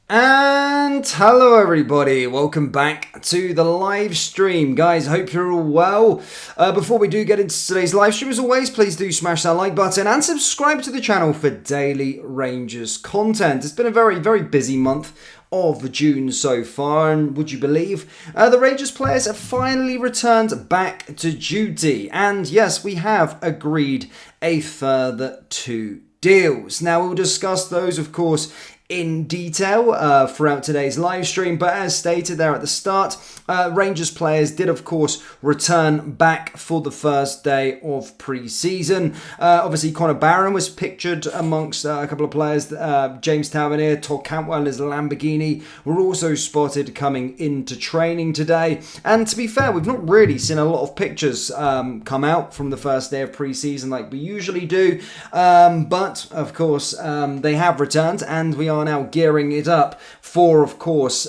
And hello everybody, welcome back to the live stream. Guys, hope you're all well. Before we do get into today's live stream, as always, please do smash that like button and subscribe to the channel for daily Rangers content. It's been a very, very busy month of June so far, and would you believe, the Rangers players have finally returned back to duty. And yes, we have agreed a further 2 deals. Now, we'll discuss those, of course, in detail throughout today's live stream, but as stated there at the start, Rangers players did of course return back for the first day of pre-season. Obviously Connor Barron was pictured amongst a couple of players. James Tavernier, Todd Cantwell and his Lamborghini were also spotted coming into training today, and to be fair, we've not really seen a lot of pictures come out from the first day of pre-season like we usually do, but of course they have returned, and we are now gearing it up for, of course,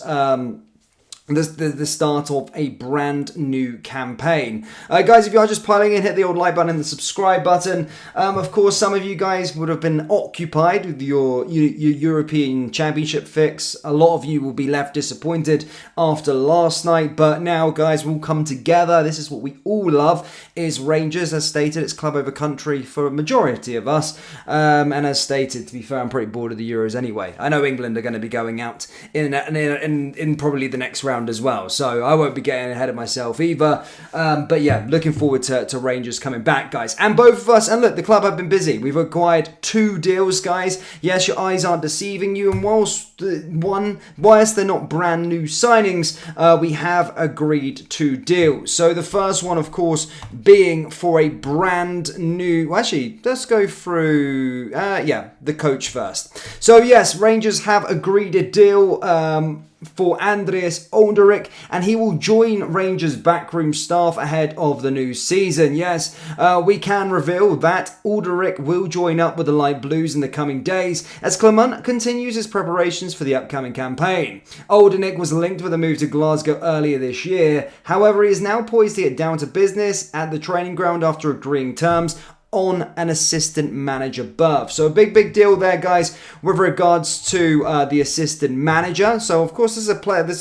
the start of a brand new campaign. Guys, if you are just piling in, hit the old like button and the subscribe button. Of course, some of you guys would have been occupied with your European Championship fix. A lot of you will be left disappointed after last night, but now, guys, we'll come together. This is what we all love, is Rangers. As stated, it's club over country for a majority of us. And as stated, to be fair, I'm pretty bored of the Euros anyway. I know England are going to be going out in probably the next round as well, so I won't be getting ahead of myself either, but yeah, looking forward to Rangers coming back, guys. And both of us, and look, the club have been busy. We've acquired 2 deals, guys. Yes, your eyes aren't deceiving you, and whilst they're not brand new signings, we have agreed 2 deals. So the first one, of course, being for a brand new, well, actually, let's go through the coach first. So yes, Rangers have agreed a deal for Andreas Ulderich, and he will join Rangers backroom staff ahead of the new season. Yes, we can reveal that Ulderich will join up with the Light Blues in the coming days as Clement continues his preparations for the upcoming campaign. Ulderich was linked with a move to Glasgow earlier this year. However, he is now poised to get down to business at the training ground after agreeing terms on an assistant manager berth. So a big deal there, guys, with regards to the assistant manager. So of course, this is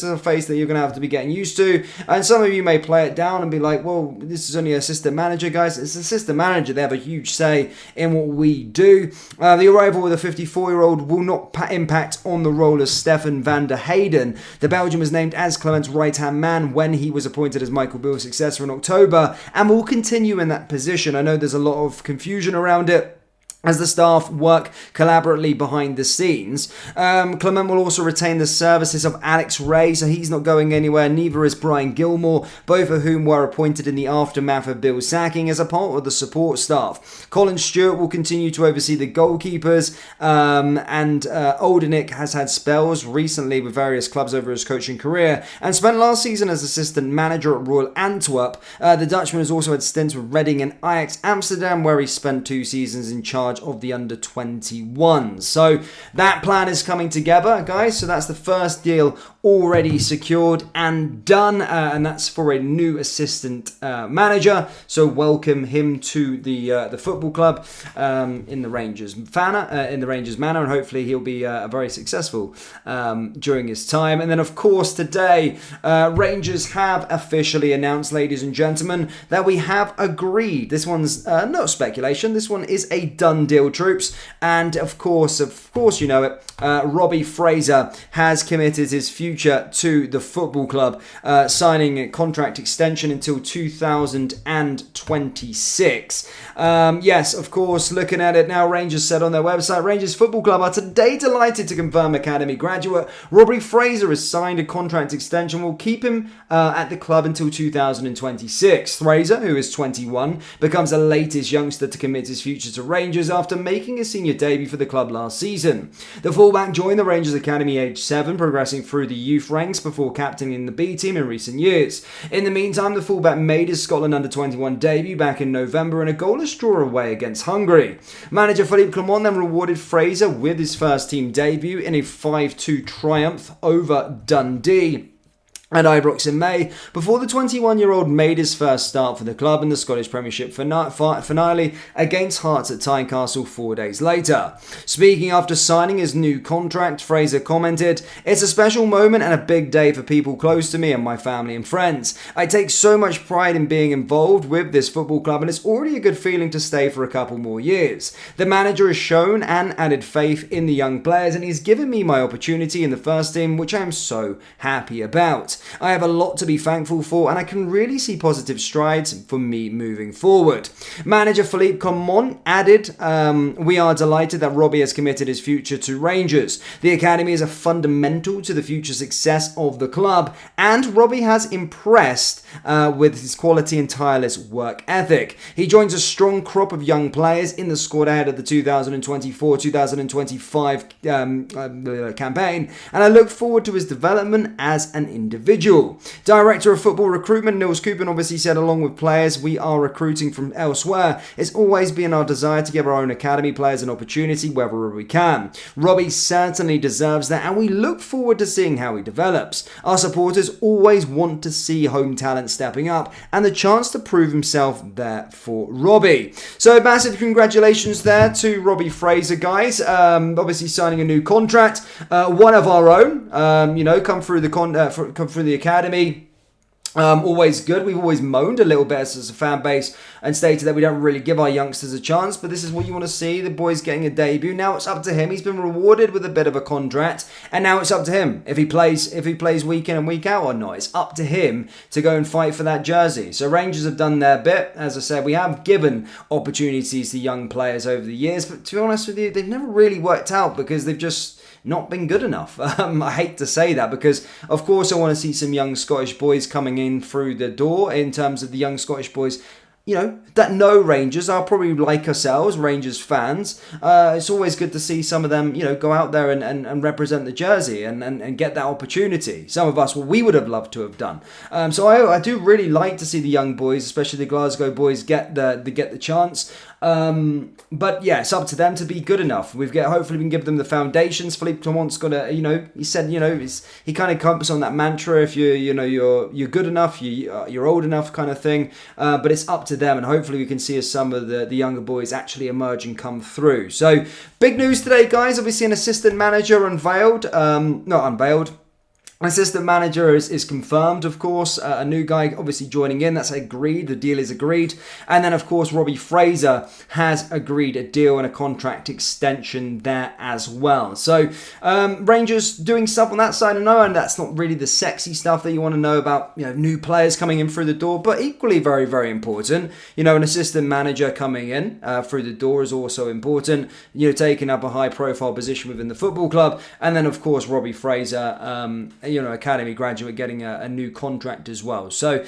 a phase that you're going to have to be getting used to, and some of you may play it down and be like, well, this is only assistant manager, guys. It's assistant manager. They have a huge say in what we do. The arrival of the 54-year-old will not impact on the role of Stefan van der Heyden. The Belgian was named as Clement's right-hand man when he was appointed as Michael Beale's successor in October, and will continue in that position. I know there's a lot of confusion around it as the staff work collaboratively behind the scenes. Clement will also retain the services of Alex Ray, so he's not going anywhere. Neither is Brian Gilmore, both of whom were appointed in the aftermath of Bill's sacking as a part of the support staff. Colin Stewart will continue to oversee the goalkeepers, and Ulderich has had spells recently with various clubs over his coaching career and spent last season as assistant manager at Royal Antwerp. The Dutchman has also had stints with Reading and Ajax Amsterdam, where he spent 2 seasons in charge of the under-21s. So that plan is coming together, guys. So that's the first deal already secured and done, and that's for a new assistant manager. So welcome him to the football club in the Rangers manner, and hopefully he'll be very successful during his time. And then, of course, today Rangers have officially announced, ladies and gentlemen, that we have agreed. This one's not speculation. This one is a done deal, troops. And of course, you know it. Robbie Fraser has committed his future to the football club, signing a contract extension until 2026. Yes, of course, looking at it now, Rangers said on their website, Rangers Football Club are today delighted to confirm academy graduate Robbie Fraser has signed a contract extension, will keep him at the club until 2026. Fraser, who is 21, becomes the latest youngster to commit his future to Rangers after making his senior debut for the club last season. The fullback joined the Rangers Academy age 7, progressing through the youth ranks before captaining the B team in recent years. In the meantime, the fullback made his Scotland under-21 debut back in November in a goalless draw away against Hungary. Manager Philippe Clement then rewarded Fraser with his first team debut in a 5-2 triumph over Dundee. at Ibrox in May, before the 21-year-old made his first start for the club in the Scottish Premiership finale against Hearts at Tynecastle 4 days later. Speaking after signing his new contract, Fraser commented, "It's a special moment and a big day for people close to me and my family and friends. I take so much pride in being involved with this football club, and it's already a good feeling to stay for a couple more years. The manager has shown and added faith in the young players, and he's given me my opportunity in the first team, which I am so happy about. I have a lot to be thankful for, and I can really see positive strides for me moving forward." Manager Philippe Common added, "We are delighted that Robbie has committed his future to Rangers. The academy is a fundamental to the future success of the club, and Robbie has impressed with his quality and tireless work ethic. He joins a strong crop of young players in the squad ahead of the 2024-2025 campaign, and I look forward to his development as an individual." Director of Football Recruitment Nils Cooper obviously said, "Along with players we are recruiting from elsewhere, it's always been our desire to give our own academy players an opportunity wherever we can. Robbie certainly deserves that, and we look forward to seeing how he develops. Our supporters always want to see home talent stepping up and the chance to prove himself there for Robbie." So massive congratulations there to Robbie Fraser, guys. Obviously signing a new contract, one of our own. Come through the academy. Always good. We've always moaned a little bit as a fan base and stated that we don't really give our youngsters a chance, but this is what you want to see. The boy's getting a debut. Now it's up to him. He's been rewarded with a bit of a contract, and now it's up to him if he plays week in and week out or not. It's up to him to go and fight for that jersey. So Rangers have done their bit. As I said, we have given opportunities to young players over the years, but to be honest with you, they've never really worked out because they've just not been good enough. I hate to say that because, of course, I want to see some young Scottish boys coming in through the door in terms of the young Scottish boys, that know Rangers are probably like ourselves, Rangers fans. It's always good to see some of them, go out there and represent the jersey and get that opportunity. Some of us, we would have loved to have done. So I do really like to see the young boys, especially the Glasgow boys, get the chance. But yeah, it's up to them to be good enough. Hopefully we can give them the foundations. Philippe Clement's got a, he said, he kind of comes on that mantra. If you're good enough, you're old enough, kind of thing. But it's up to them, and hopefully we can see as some of the younger boys actually emerge and come through. So big news today, guys. Obviously an assistant manager unveiled. Assistant manager is confirmed, of course. A new guy obviously joining in. That's agreed. The deal is agreed. And then, of course, Robbie Fraser has agreed a deal and a contract extension there as well. So, Rangers doing stuff on that side. I know, and that's not really the sexy stuff that you want to know about, new players coming in through the door. But equally very, very important. An assistant manager coming in through the door is also important. Taking up a high-profile position within the football club. And then, of course, Robbie Fraser, academy graduate getting a new contract as well. So,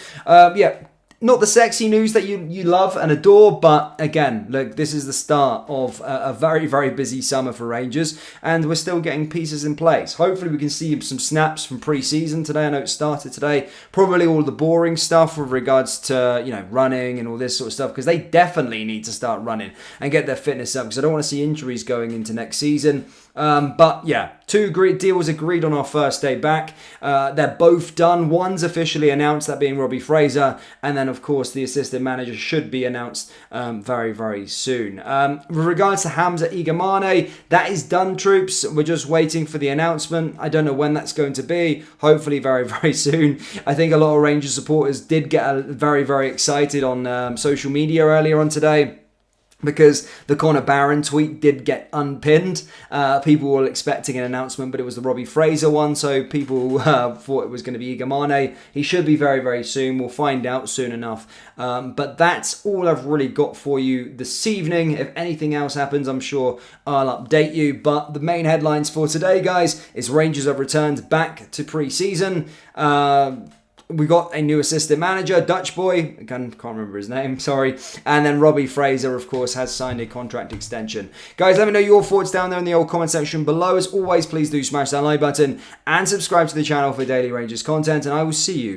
not the sexy news that you love and adore, but again, look, this is the start of a very, very busy summer for Rangers, and we're still getting pieces in place. Hopefully we can see some snaps from pre-season today. I know it started today. Probably all the boring stuff with regards to, running and all this sort of stuff, because they definitely need to start running and get their fitness up, because I don't want to see injuries going into next season. But yeah, 2 deals agreed on our first day back. They're both done. One's officially announced, that being Robbie Fraser, and then of course the assistant manager should be announced very, very soon. With regards to Hamza Igamane, that is done, troops. We're just waiting for the announcement. I don't know when that's going to be. Hopefully very, very soon. I think a lot of Rangers supporters did get very, very excited on social media earlier on today, because the Connor Barron tweet did get unpinned. People were expecting an announcement, but it was the Robbie Fraser one, so people thought it was going to be Igamane. He should be very, very soon. We'll find out soon enough. But that's all I've really got for you this evening. If anything else happens, I'm sure I'll update you. But the main headlines for today, guys, is Rangers have returned back to pre-season. We got a new assistant manager, Dutch boy, again, can't remember his name, sorry. And then Robbie Fraser, of course, has signed a contract extension. Guys, let me know your thoughts down there in the old comment section below. As always, please do smash that like button and subscribe to the channel for daily Rangers content, and I will see you